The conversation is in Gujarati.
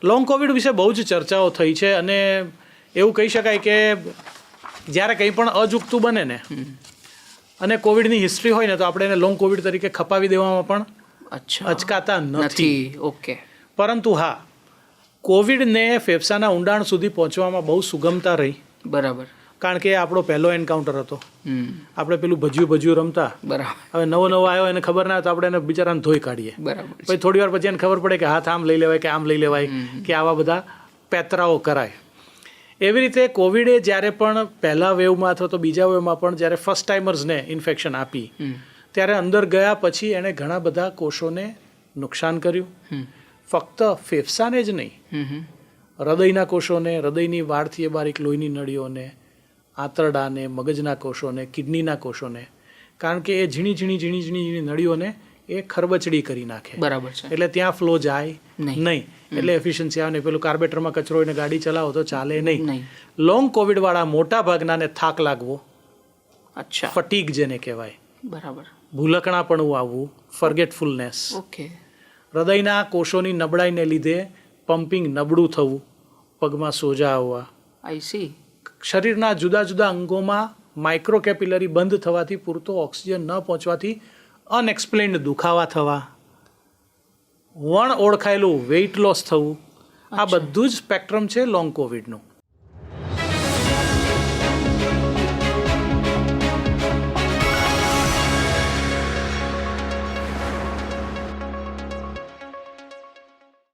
લોંગ કોવિડ વિશે બહુ જ ચર્ચાઓ થઈ છે અને એવું કહી શકાય કે જ્યારે કંઈ પણ અજુગતું બને ને અને કોવિડની હિસ્ટ્રી હોય ને તો આપણે એને લોંગ કોવિડ તરીકે ખપાવી દેવામાં પણ અચકાતા નથી. ઓકે. પરંતુ હા, કોવિડને ફેફસાના ઊંડાણ સુધી પહોંચવામાં બહુ સુગમતા રહી. બરાબર. કારણ કે આપણો પહેલો એન્કાઉન્ટર હતો. આપણે પેલું ભજ્યું રમતા. બરાબર. હવે નવો આવ્યો એને ખબર ના હોય તો આપણે એને બિચારાને ધોઈ કાઢીએ. બરાબર. પછી થોડી વાર પછી એને ખબર પડે કે હાથ આમ લઈ લેવાય કે આમ લઈ લેવાય કે આવા બધા પેતરાઓ કરાય. એવી રીતે કોવિડે જ્યારે પણ પહેલા વેવમાં અથવા તો બીજા વેવમાં પણ જ્યારે ફર્સ્ટ ટાઈમર્સને ઇન્ફેક્શન આપી ત્યારે અંદર ગયા પછી એણે ઘણા બધા કોષોને નુકસાન કર્યું. ફક્ત ફેફસાને જ નહીં, હૃદયના કોષોને, હૃદયની વાળથી બારીક લોહીની નળીઓને, આંતરડાને, મગજના કોષોને, કિડનીના કોષોને, કારણ કે એ ઝીણી નળીઓને એ ખરબચડી કરી નાખે. બરાબર છે. એટલે ત્યાં ફ્લો જાય નહીં, એટલે એફિશિયન્સી આવે નહીં. પેલું કાર્બેટરમાં કચરો હોય ને ગાડી ચલાવો તો ચાલે નહીં. લોંગ કોવિડવાળા મોટા ભાગનાને થાક લાગવો, ફટીગ જેને કહેવાય, બરાબર, ભૂલકણાપણું આવવું, ફર્ગેટફુલનેસ, ઓકે, હૃદયના કોષોની નબળાઈને લીધે પમ્પિંગ નબળું થવું, પગમાં સોજા આવવા, આઈ સી, શરીરના જુદા જુદા અંગોમાં માઇક્રોકેપિલરી બંધ થવાથી પૂરતો ઓક્સિજન ન પહોંચવાથી અનએક્સપ્લેન્ડ દુખાવા થવા, વણ ઓળખાયેલું વેઇટ લોસ થવું, આ બધું જ સ્પેક્ટ્રમ છે લોંગ કોવિડનું.